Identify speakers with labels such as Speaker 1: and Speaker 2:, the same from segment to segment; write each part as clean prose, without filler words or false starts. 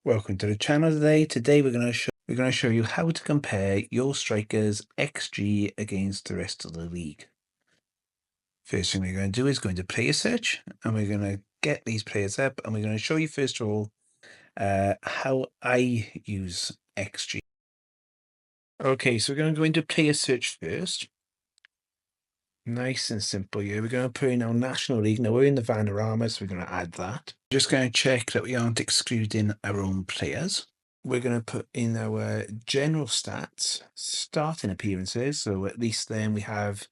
Speaker 1: Welcome to the channel today. Today we're going to show you how to compare your strikers XG against the rest of the league. First thing we're going to do is go into player search, and we're going to get these players up, and we're going to show you first of all how I use XG. Okay, so we're going to go into player search first. Nice and simple here. We're going to put in our National League. Now we're in the Vanarama, so we're going to add that. Just going to check that we aren't excluding our own players. We're going to put in our general stats, starting appearances. So at least then we have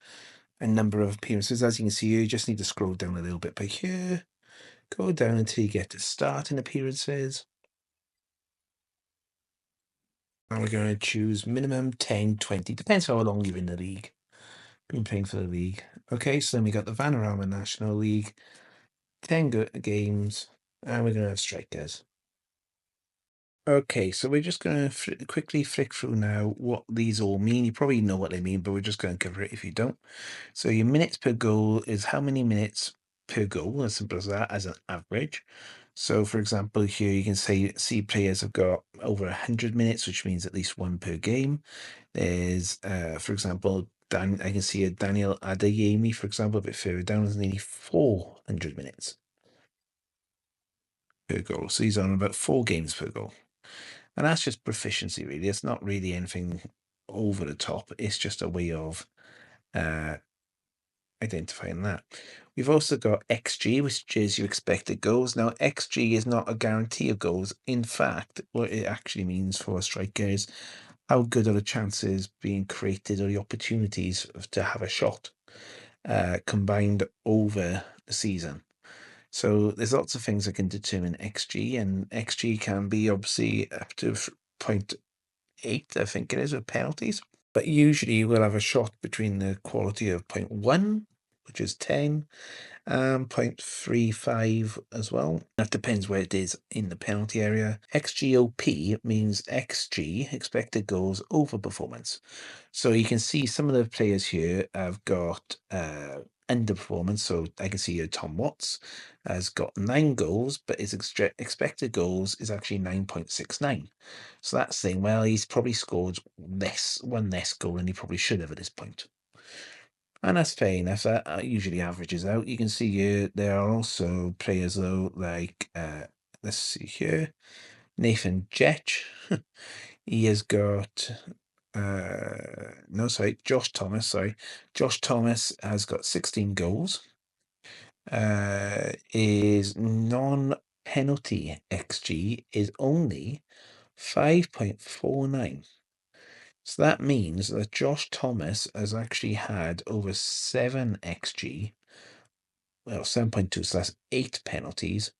Speaker 1: a number of appearances. As you can see, you just need to scroll down a little bit by here. Go down until you get to starting appearances. And we're going to choose minimum 10, 20. Depends how long you're in the league. Been playing for the league. Okay, so then we got the Vanarama National League. 10 games. And we're going to have strikers. Okay, so we're just going to quickly flick through now what these all mean. You probably know what they mean, but we're just going to cover it if you don't. So your minutes per goal is how many minutes per goal, as simple as that, as an average. So for example, here you can see players have got over 100 minutes, which means at least one per game. There's, for example, I can see a Daniel Adeyemi, for example, a bit further down, is nearly 400 minutes per goal. So he's on about 4 games per goal. And that's just proficiency, really. It's not really anything over the top. It's just a way of identifying that. We've also got XG, which is your expected goals. Now, XG is not a guarantee of goals. In fact, what it actually means for a striker is how good are the chances being created or the opportunities to have a shot combined over the season. So there's lots of things that can determine XG, and XG can be obviously up to 0.8, I think it is, with penalties. But usually we'll have a shot between the quality of 0.1, which is 10, and 0.35 as well. That depends where it is in the penalty area. XGOP means XG, expected goals over performance. So you can see some of the players here have got underperformance. So I can see here Tom Watts has got 9 goals, but his expected goals is actually 9.69. So that's saying, well, he's probably scored one less goal than he probably should have at this point. And that's fair enough. That usually averages out. You can see here there are also players though, like let's see here, Nathan Jetch. He has got Josh Thomas. Sorry, Josh Thomas has got 16 goals. His non-penalty XG is only 5.49. So that means that Josh Thomas has actually had over 7 XG, well, 7.2, so that's 8 penalties.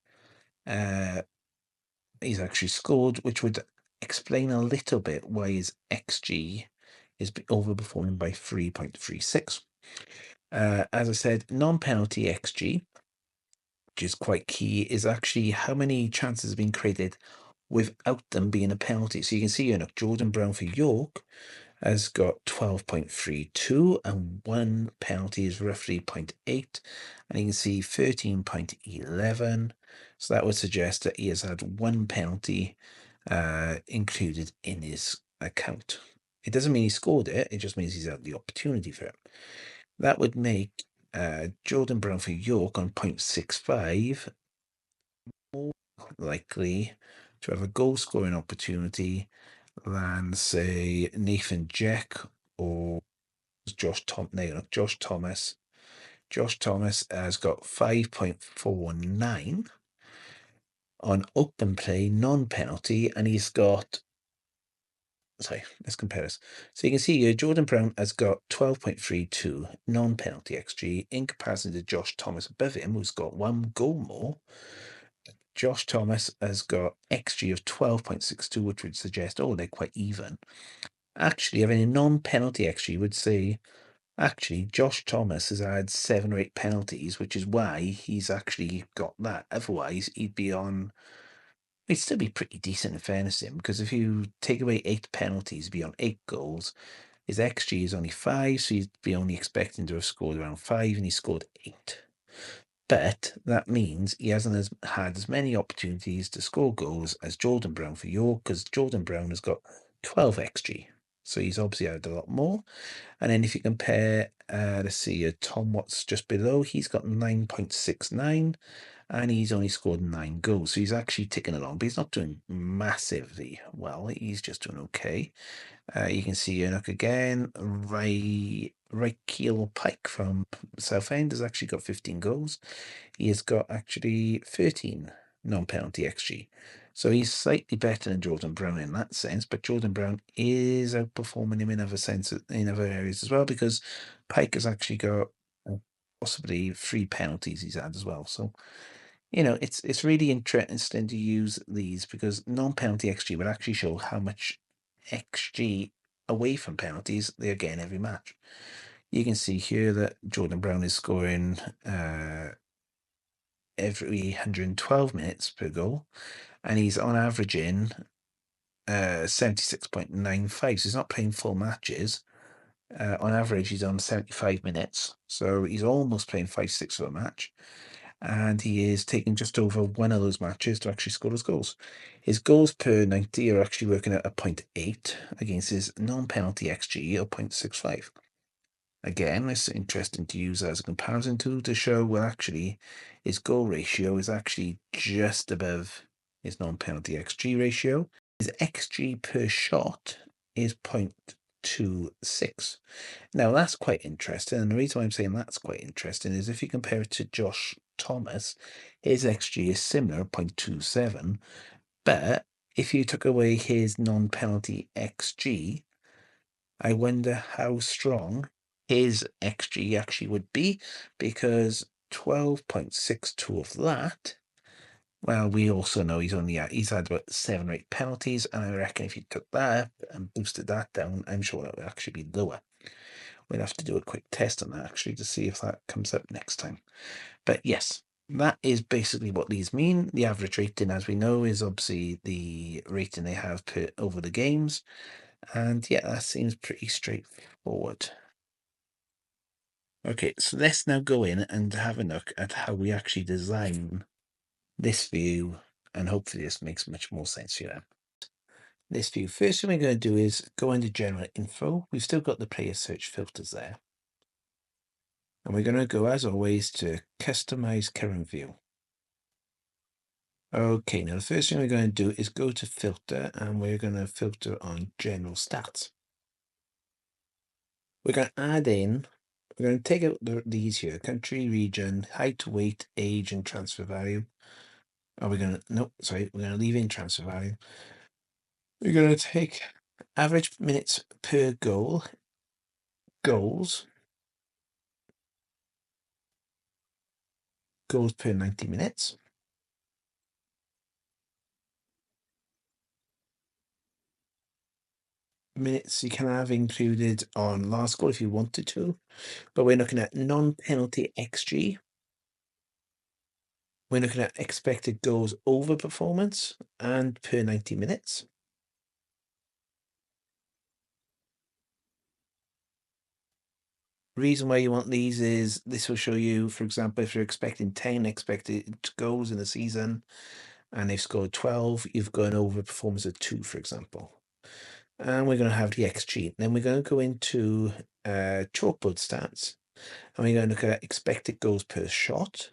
Speaker 1: He's actually scored, which would explain a little bit why his XG is overperforming by 3.36. As I said, non-penalty XG, which is quite key, is actually how many chances have been created without them being a penalty. So you can see here, Jordan Brown for York has got 12.32, and 1 penalty is roughly 0.8, and you can see 13.11. So that would suggest that he has had 1 penalty included in his account. It doesn't mean he scored it, it just means he's had the opportunity for it. That would make Jordan Brown for York on 0.65 more likely to have a goal scoring opportunity than, say, Nathan Jack or Josh Thomas. Josh Thomas has got 5.49 on open play, non-penalty, and he's got, sorry, let's compare this. So you can see here, Jordan Brown has got 12.32 non-penalty XG in comparison to Josh Thomas above him, who's got 1 goal more. Josh Thomas has got XG of 12.62, which would suggest, oh, they're quite even. Actually, having a non-penalty XG would say, actually, Josh Thomas has had 7 or 8 penalties, which is why he's actually got that. Otherwise, he'd still be pretty decent in fairness to him, because if you take away 8 penalties, he'd be on 8 goals. His XG is only 5, so he'd be only expecting to have scored around 5, and he scored 8. But that means he hasn't had as many opportunities to score goals as Jordan Brown for York, because Jordan Brown has got 12 XG. So he's obviously had a lot more. And then if you compare, let's see, Tom Watts just below, he's got 9.69 and he's only scored 9 goals. So he's actually ticking along, but he's not doing massively well. He's just doing okay. You can see Enoch again. Right Keel Pike from Southend has actually got 15 goals. He has got actually 13 non-penalty XG. So he's slightly better than Jordan Brown in that sense, but Jordan Brown is outperforming him in other areas as well, because Pike has actually got possibly 3 penalties he's had as well. So it's really interesting to use these, because non-penalty XG will actually show how much XG away from penalties they're getting every match. You can see here that Jordan Brown is scoring every 112 minutes per goal, and he's on averaging 76.95. So he's not playing full matches. On average, he's on 75 minutes, so he's almost playing 5/6 of a match. And he is taking just over one of those matches to actually score his goals. His goals per 90 are actually working at a 0.8 against his non-penalty XG of 0.65. Again, it's interesting to use as a comparison tool to show, well, actually, his goal ratio is actually just above his non-penalty XG ratio. His XG per shot is 0.26. Now, that's quite interesting. And the reason why I'm saying that's quite interesting is if you compare it to Josh Thomas, his XG is similar, 0.27. But if you took away his non-penalty XG, I wonder how strong his XG actually would be, because 12.62 of that, well, we also know he's had about 7 or 8 penalties, and I reckon if you took that up and boosted that down, I'm sure that would actually be lower. We'll have to do a quick test on that actually to see if that comes up next time. But yes, that is basically what these mean. The average rating, as we know, is obviously the rating they have over the games. And yeah, that seems pretty straightforward. Okay, so let's now go in and have a look at how we actually design this view, and hopefully this makes much more sense for you. This view, first thing we're going to do is go into general info. We've still got the player search filters there. And we're going to go, as always, to customize current view. Okay, now the first thing we're going to do is go to filter, and we're going to filter on general stats. We're going to add in, we're going to take out these here: country, region, height, weight, age, and transfer value. Are we going to, no, sorry, we're going to leave in transfer value. We're going to take average minutes per goal, goals per 90 minutes. Minutes you can have included on last goal if you wanted to, but we're looking at non-penalty XG. We're looking at expected goals over performance and per 90 minutes. Reason why you want these is this will show you, for example, if you're expecting 10 expected goals in a season and they've scored 12, you've got an over performance of 2, for example. And we're going to have the XG. Then we're going to go into chalkboard stats, and we're going to look at expected goals per shot.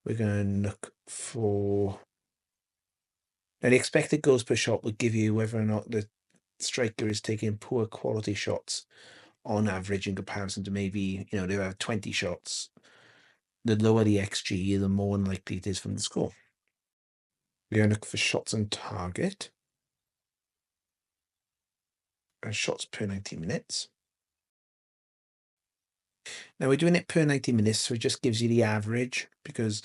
Speaker 1: We're going to look for, now the expected goals per shot will give you whether or not the striker is taking poor quality shots on average in comparison to maybe, they have 20 shots. The lower the XG, the more unlikely it is from the score. We're going to look for shots on target and shots per 90 minutes. Now we're doing it per 90 minutes, so it just gives you the average, because,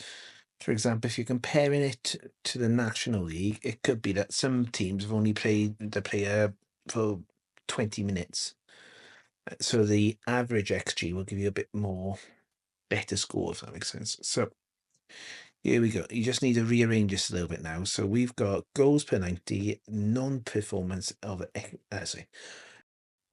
Speaker 1: for example, if you're comparing it to the National League, it could be that some teams have only played the player for 20 minutes. So the average XG will give you a bit more better score, if that makes sense. So here we go. You just need to rearrange this a little bit now. So we've got goals per 90, non-performance of, sorry.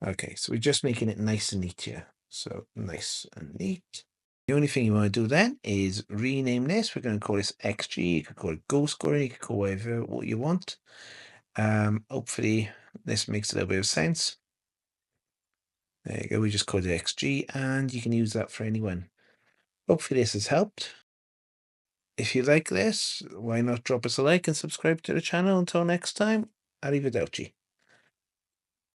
Speaker 1: Okay, so we're just making it nice and neat here. So nice and neat. The only thing you want to do then is rename this. We're going to call this XG. You could call it goal scoring. You could call whatever what you want. Hopefully this makes a little bit of sense. There you go. We just called it XG, and you can use that for anyone. Hopefully this has helped. If you like this, why not drop us a like and subscribe to the channel. Until next time, arrivederci.